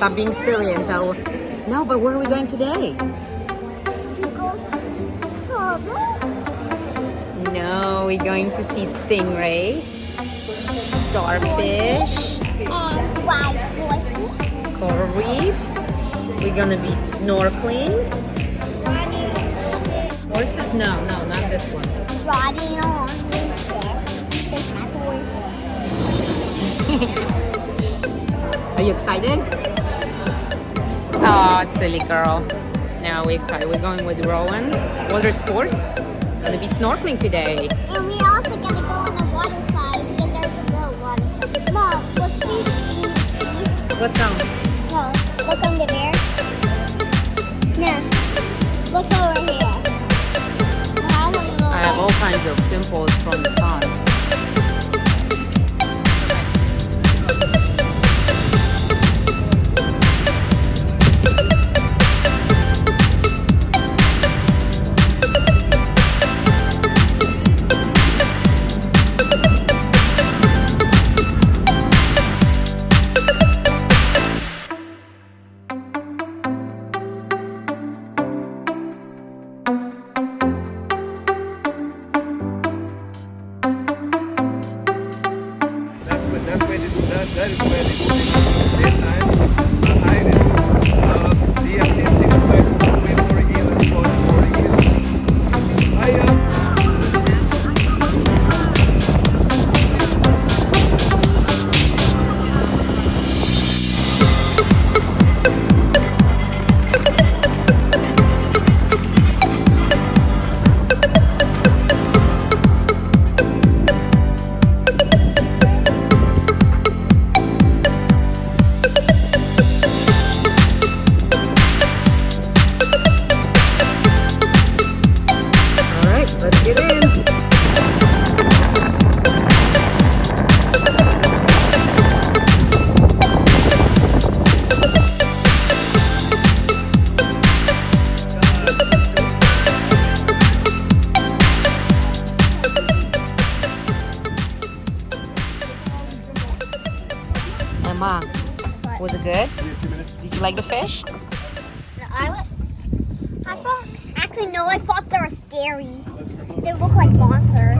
Stop being silly and tell. No, but where are we going today? No, we're going to see stingrays, starfish, and wild horses. coral reef. We're gonna be snorkeling. Horses? No, not this one. Riding on this Are you excited? Oh, silly girl. No, we're excited. We're going with Rowan Watersports. Gonna be snorkeling today. And we're also gonna go on a water slide because there's a little water slide. Mom, what's this? What's wrong? No, look under there. No, look over here. I have all kinds of pimples from the sun. That's where they do that. That is where they do it daytime, hide it. The artistic effect of the for healers for healers. Hiya. Let's get in. Emma, was it good? Did you like the fish? I thought, actually no, I thought they were scary. They look like monsters.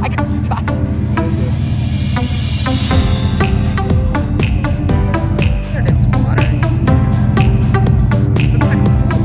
I got splashed. Look at this water. Looks like a pool.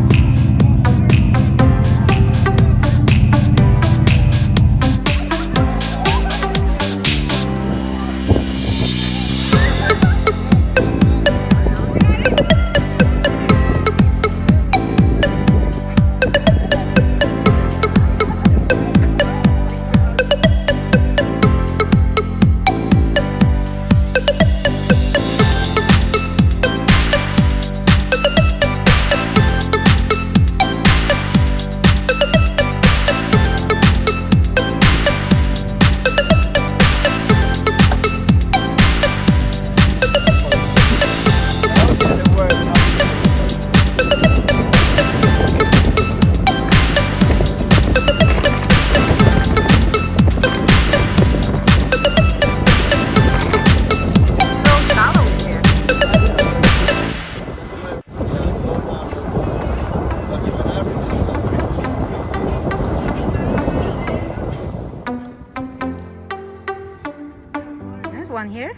One here.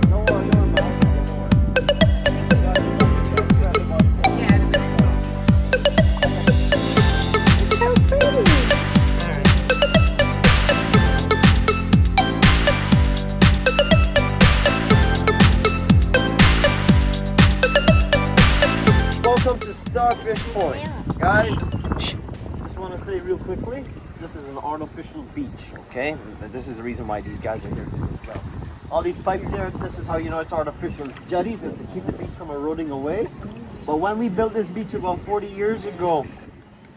No one. Starfish Point. Guys, just want to say real quickly, this is an artificial beach, okay? This is the reason why these guys are here too as well. All these pipes here, this is how you know it's artificial. It's jetties, it's to keep the beach from eroding away. But when we built this beach about 40 years ago,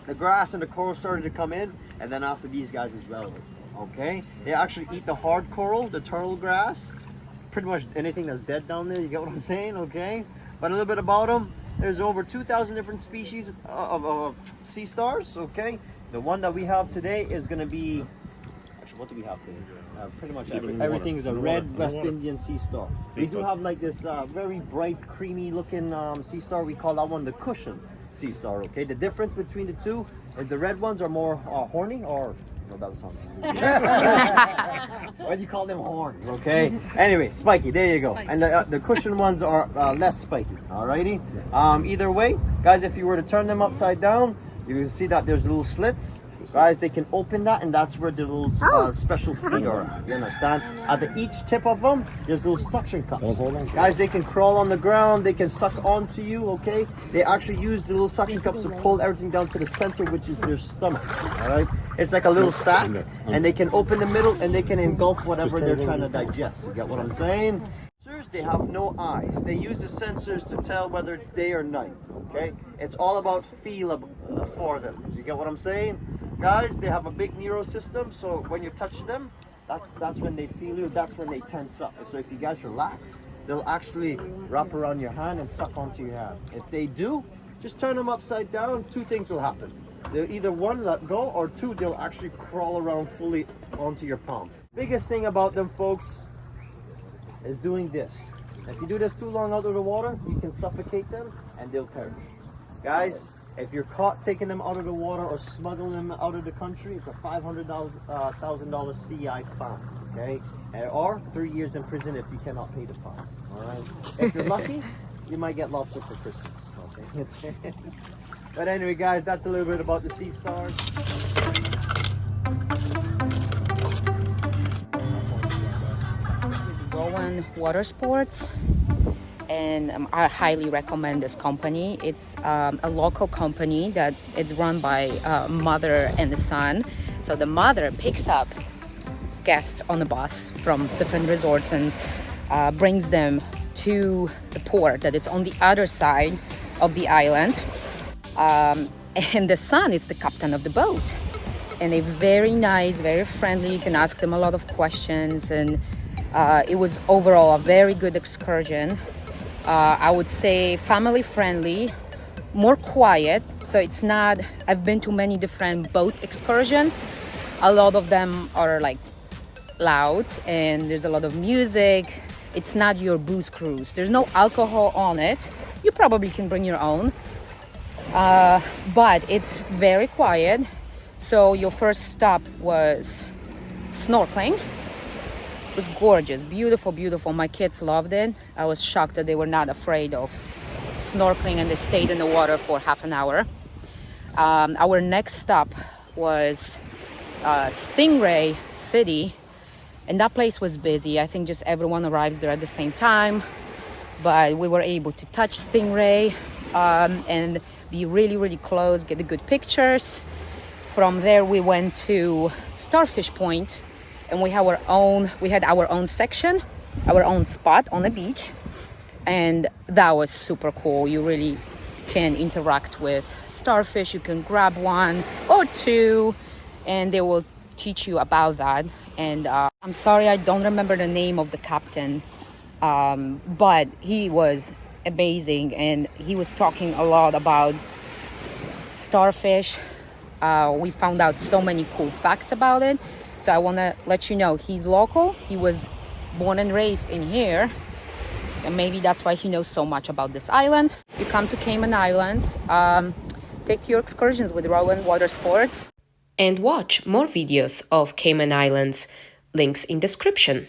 the grass and the coral started to come in, and then after these guys as well, okay? They actually eat the hard coral, the turtle grass, pretty much anything that's dead down there, you get what I'm saying, okay? But a little bit about them, there's over 2,000 different species of sea stars, okay? The one that we have today is going to be, actually what do we have today? Pretty much everything is a red West Indian sea star. We do have like this very bright, creamy looking sea star. We call that one the cushion sea star, okay? The difference between the two is the red ones are more horny, or no, that was something. Why do you call them horns, okay? Anyway, spiky, there you go. And the cushion ones are less spiky, alrighty? Either way, guys, if you were to turn them upside down, you can see that there's little slits. Guys, they can open that, and that's where the little special feet are at, you understand? At each tip of them, there's little suction cups. Guys, they can crawl on the ground, they can suck onto you, okay? They actually use the little suction cups to pull everything down to the center, which is their stomach, all right? It's like a little sack, and they can open the middle, and they can engulf whatever they're trying to digest. You get what I'm saying? They have no eyes. They use the sensors to tell whether it's day or night, okay? It's all about feel for them. You get what I'm saying? Guys, they have a big neuro system, so when you touch them, that's when they feel you, that's when they tense up. So if you guys relax, they'll actually wrap around your hand and suck onto your hand. If they do, just turn them upside down, two things will happen. They'll either one, let go, or two, they'll actually crawl around fully onto your palm. Biggest thing about them, folks, is doing this. If you do this too long out of the water, you can suffocate them and they'll perish. Guys, if you're caught taking them out of the water or smuggling them out of the country, it's a $500,000 CI fine, okay? Or 3 years in prison if you cannot pay the fine, all right? If you're lucky, you might get lobster for Christmas, okay? But anyway, guys, that's a little bit about the sea stars. Rowan Watersports, and I highly recommend this company. It's a local company that it's run by a mother and a son. So the mother picks up guests on the bus from different resorts and brings them to the port that it's on the other side of the island. And the son is the captain of the boat. And they're very nice, very friendly. You can ask them a lot of questions, and it was overall a very good excursion. I would say family friendly, more quiet. So it's not, I've been to many different boat excursions. A lot of them are like loud and there's a lot of music. It's not your booze cruise. There's no alcohol on it. You probably can bring your own. But it's very quiet. So your first stop was snorkeling. It was gorgeous, beautiful, beautiful. My kids loved it. I was shocked that they were not afraid of snorkeling and they stayed in the water for half an hour. Our next stop was Stingray City, and that place was busy. I think just everyone arrives there at the same time, but we were able to touch Stingray and be really, really close, get the good pictures. From there we went to Starfish Point, and we had our own section, our own spot on the beach, and that was super cool. You really can interact with starfish. You can grab one or two and they will teach you about that. And I'm sorry, I don't remember the name of the captain, but he was amazing, and he was talking a lot about starfish. We found out so many cool facts about it. So I want to let you know he's local. He was born and raised in here, and maybe that's why he knows so much about this island. You come to Cayman Islands, take your excursions with Rowan Watersports. And watch more videos of Cayman Islands. Links in description.